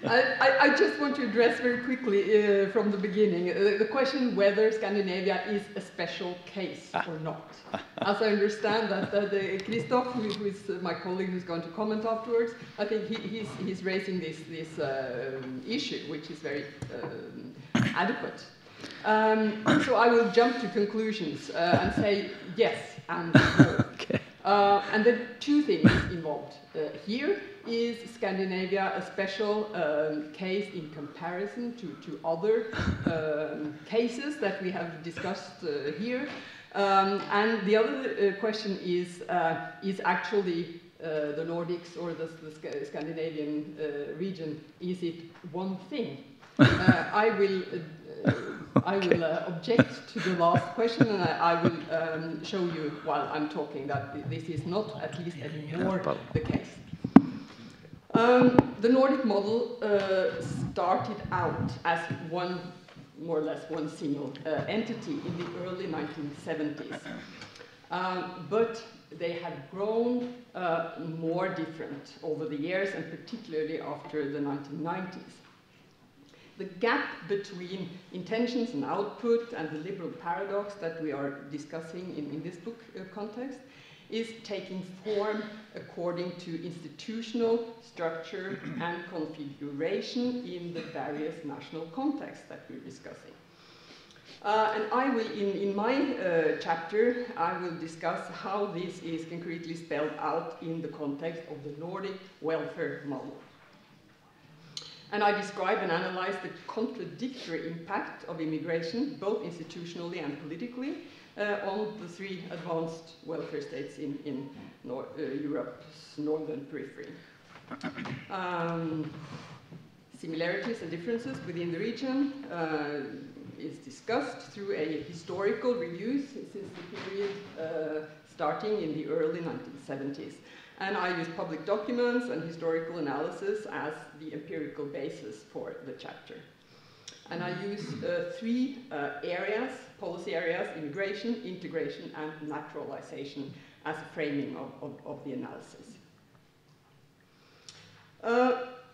I just want to address very quickly from the beginning the question whether Scandinavia is a special case or not. As I understand that Christoph, who is my colleague who's going to comment afterwards, I think he's raising this issue, which is very adequate. So I will jump to conclusions and say yes and no. Okay. And there are two things involved here. Is Scandinavia a special case in comparison to other cases that we have discussed here? And the other question is actually the Nordics or the Scandinavian region, is it one thing? I will object to the last question, and I will show you while I'm talking that this is not at least anymore the case. The Nordic model started out as more or less one single entity in the early 1970s. But they have grown more different over the years, and particularly after the 1990s. The gap between intentions and output and the liberal paradox that we are discussing in this book context is taking form according to institutional structure and configuration in the various national contexts that we're discussing. And I will, in my chapter, I will discuss how this is concretely spelled out in the context of the Nordic welfare model. And I describe and analyze the contradictory impact of immigration, both institutionally and politically, on the three advanced welfare states in Europe's northern periphery. Similarities and differences within the region is discussed through a historical review since the period starting in the early 1970s. And I use public documents and historical analysis as the empirical basis for the chapter. And I use three areas, policy areas: immigration, integration, and naturalization, as a framing of the analysis.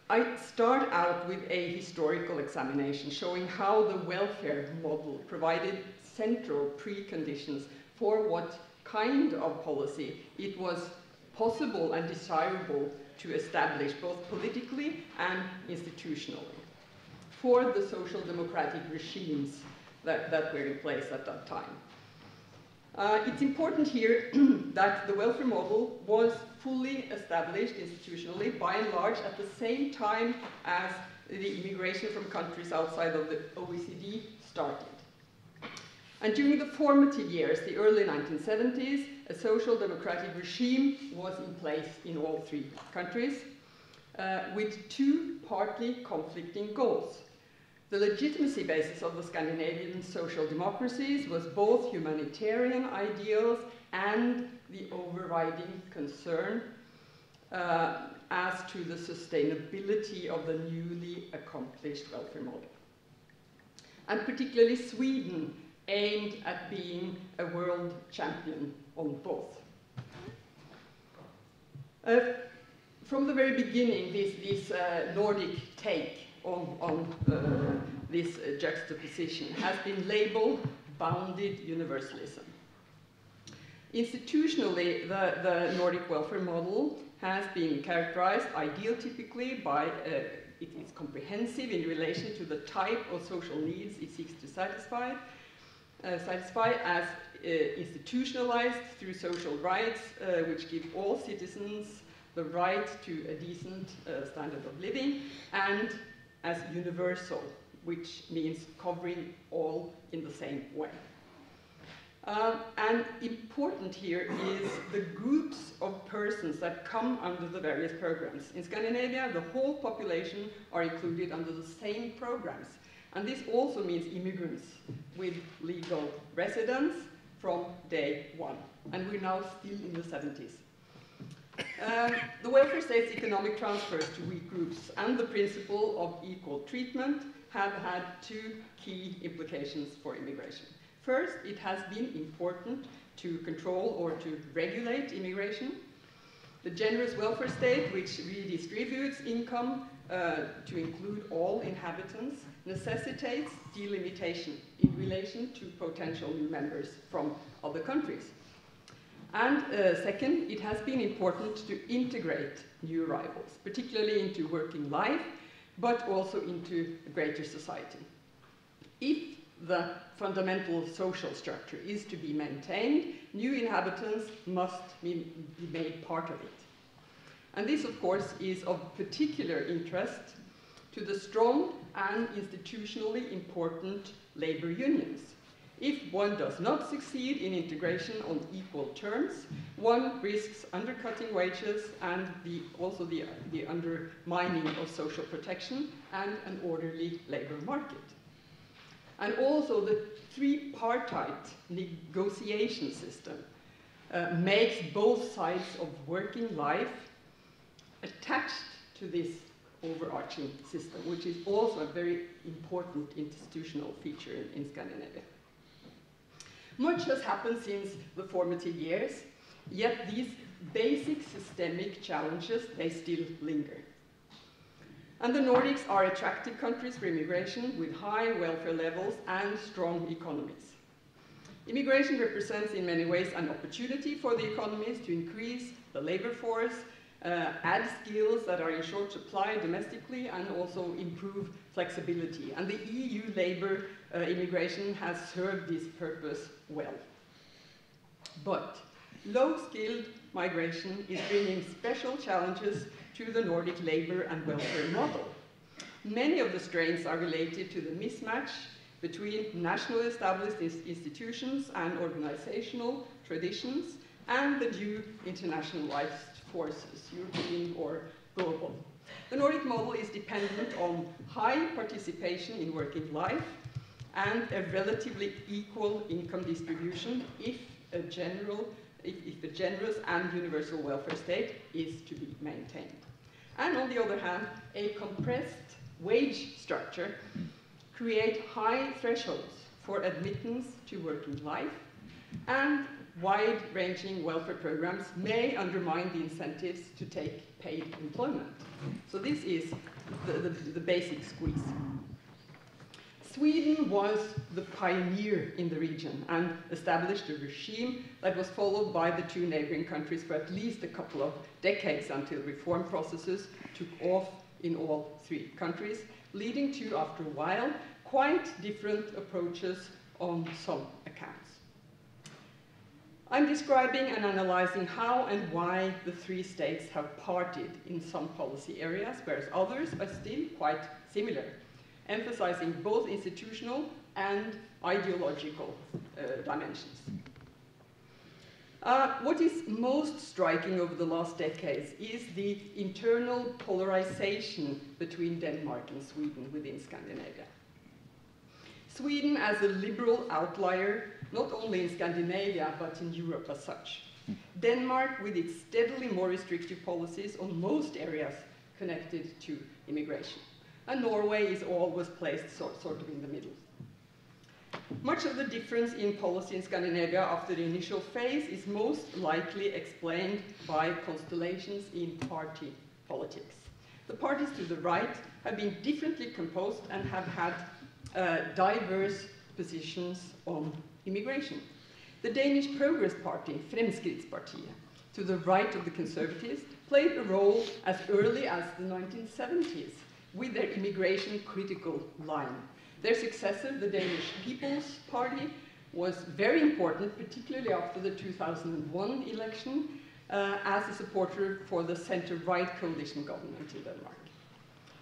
I start out with a historical examination showing how the welfare model provided central preconditions for what kind of policy it was possible and desirable to establish, both politically and institutionally, for the social democratic regimes that were in place at that time. It's important here that the welfare model was fully established institutionally, by and large, at the same time as the immigration from countries outside of the OECD started. And during the formative years, the early 1970s, a social democratic regime was in place in all three countries, with two partly conflicting goals. The legitimacy basis of the Scandinavian social democracies was both humanitarian ideals and the overriding concern as to the sustainability of the newly accomplished welfare model. And particularly Sweden aimed at being a world champion on both. From the very beginning, this Nordic take on this juxtaposition has been labeled bounded universalism. Institutionally, the Nordic welfare model has been characterized ideotypically by it is comprehensive in relation to the type of social needs it seeks to satisfy as institutionalized through social rights, which give all citizens the right to a decent standard of living, and as universal, which means covering all in the same way. And important here is the groups of persons that come under the various programs. In Scandinavia, the whole population are included under the same programs. And this also means immigrants with legal residence from day one. And we're now still in the 70s. The welfare state's economic transfers to weak groups and the principle of equal treatment have had two key implications for immigration. First, it has been important to control or to regulate immigration. The generous welfare state, which redistributes income to include all inhabitants necessitates delimitation in relation to potential new members from other countries. And second, it has been important to integrate new arrivals, particularly into working life, but also into a greater society. If the fundamental social structure is to be maintained, new inhabitants must be made part of it. And this, of course, is of particular interest to the strong and institutionally important labor unions. If one does not succeed in integration on equal terms, one risks undercutting wages and also the undermining of social protection and an orderly labor market. And also the tripartite negotiation system makes both sides of working life attached to this overarching system, which is also a very important institutional feature in Scandinavia. Much has happened since the formative years, yet these basic systemic challenges, they still linger. And the Nordics are attractive countries for immigration with high welfare levels and strong economies. Immigration represents in many ways an opportunity for the economies to increase the labor force, add skills that are in short supply domestically, and also improve flexibility. And the EU labor immigration has served this purpose well. But low-skilled migration is bringing special challenges to the Nordic labor and welfare model. Many of the strains are related to the mismatch between nationally established institutions and organizational traditions and the new internationalized forces, European or global. The Nordic model is dependent on high participation in working life and a relatively equal income distribution if a generous and universal welfare state is to be maintained. And on the other hand, a compressed wage structure creates high thresholds for admittance to working life, and wide-ranging welfare programs may undermine the incentives to take paid employment. So this is the basic squeeze. Sweden was the pioneer in the region and established a regime that was followed by the two neighboring countries for at least a couple of decades until reform processes took off in all three countries, leading to, after a while, quite different approaches on some accounts. I'm describing and analyzing how and why the three states have parted in some policy areas, whereas others are still quite similar, emphasizing both institutional and ideological dimensions. What is most striking over the last decades is the internal polarization between Denmark and Sweden within Scandinavia. Sweden as a liberal outlier, not only in Scandinavia, but in Europe as such. Denmark with its steadily more restrictive policies on most areas connected to immigration. And Norway is always placed sort of in the middle. Much of the difference in policy in Scandinavia after the initial phase is most likely explained by constellations in party politics. The parties to the right have been differently composed and have had diverse positions on immigration. The Danish Progress Party, Fremskrittspartiet, to the right of the Conservatives, played a role as early as the 1970s with their immigration critical line. Their successor, the Danish People's Party, was very important, particularly after the 2001 election, as a supporter for the center-right coalition government in Denmark.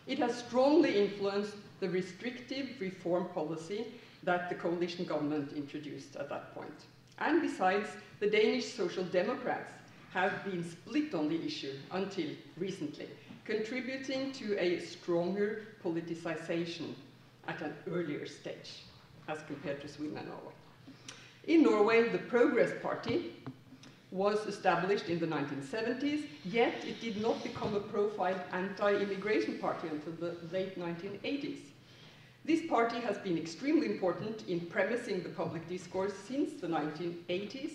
It has strongly influenced the restrictive reform policy that the coalition government introduced at that point. And besides, the Danish Social Democrats have been split on the issue until recently, contributing to a stronger politicization at an earlier stage as compared to Sweden and Norway. In Norway, the Progress Party was established in the 1970s, yet it did not become a profiled anti-immigration party until the late 1980s. This party has been extremely important in premising the public discourse since the 1980s,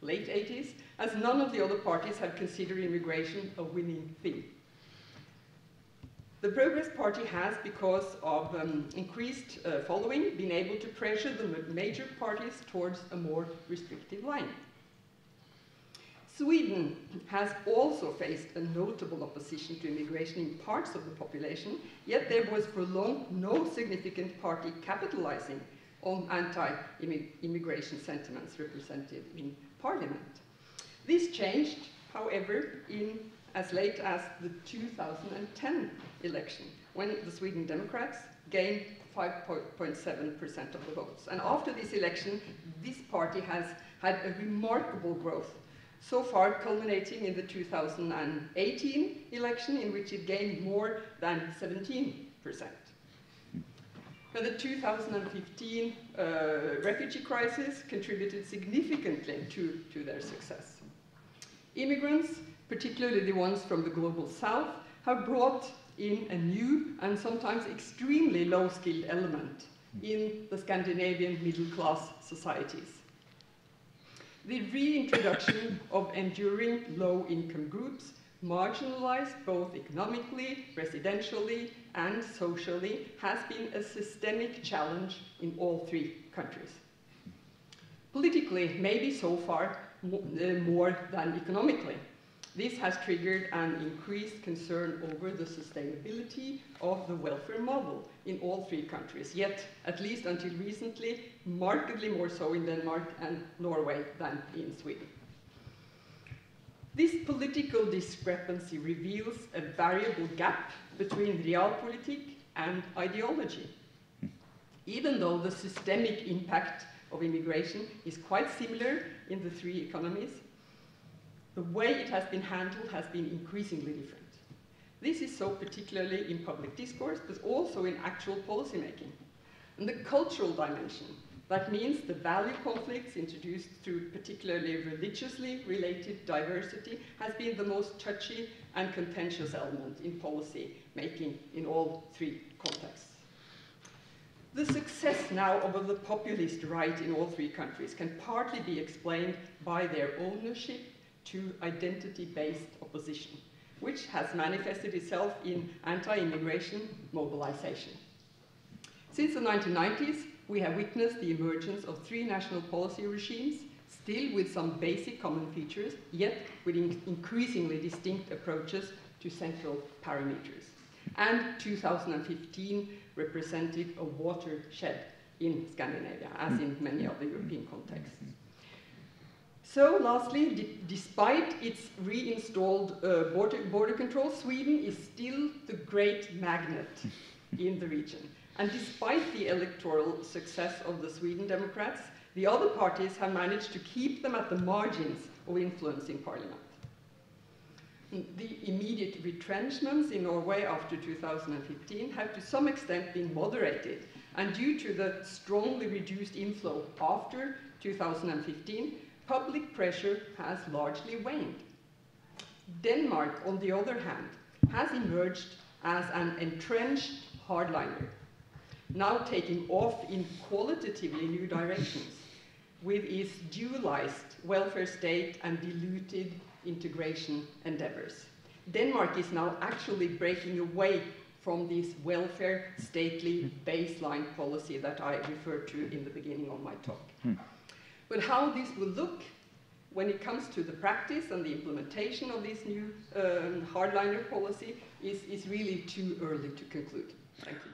late 80s, as none of the other parties had considered immigration a winning thing. The Progress Party has, because of increased following, been able to pressure the major parties towards a more restrictive line. Sweden has also faced a notable opposition to immigration in parts of the population, yet there was for long no significant party capitalizing on anti-immigration sentiments represented in parliament. This changed, however, in as late as the 2010 election, when the Sweden Democrats gained 5.7% of the votes. And after this election, this party has had a remarkable growth, so far culminating in the 2018 election, in which it gained more than 17%. Now, the 2015 refugee crisis contributed significantly to their success. Immigrants, particularly the ones from the global south, have brought in a new and sometimes extremely low-skilled element in the Scandinavian middle-class societies. The reintroduction of enduring low-income groups, marginalized both economically, residentially, and socially, has been a systemic challenge in all three countries. Politically, maybe so far more than economically. This has triggered an increased concern over the sustainability of the welfare model in all three countries, yet, at least until recently, markedly more so in Denmark and Norway than in Sweden. This political discrepancy reveals a variable gap between realpolitik and ideology. Even though the systemic impact of immigration is quite similar in the three economies, the way it has been handled has been increasingly different. This is so particularly in public discourse, but also in actual policymaking. And the cultural dimension, that means the value conflicts introduced through particularly religiously related diversity, has been the most touchy and contentious element in policy making in all three contexts. The success now of the populist right in all three countries can partly be explained by their ownership to identity-based opposition, which has manifested itself in anti-immigration mobilization. Since the 1990s, we have witnessed the emergence of three national policy regimes, still with some basic common features, yet with increasingly distinct approaches to central parameters. And 2015 represented a watershed in Scandinavia, as in many other European contexts. So, lastly, despite its reinstalled border control, Sweden is still the great magnet in the region. And despite the electoral success of the Sweden Democrats, the other parties have managed to keep them at the margins of influence in parliament. The immediate retrenchments in Norway after 2015 have to some extent been moderated, and due to the strongly reduced inflow after 2015, public pressure has largely waned. Denmark, on the other hand, has emerged as an entrenched hardliner, now taking off in qualitatively new directions with its dualized welfare state and diluted integration endeavors. Denmark is now actually breaking away from this welfare stately baseline policy that I referred to in the beginning of my talk. But how this will look when it comes to the practice and the implementation of this new hardliner policy is really too early to conclude. Thank you.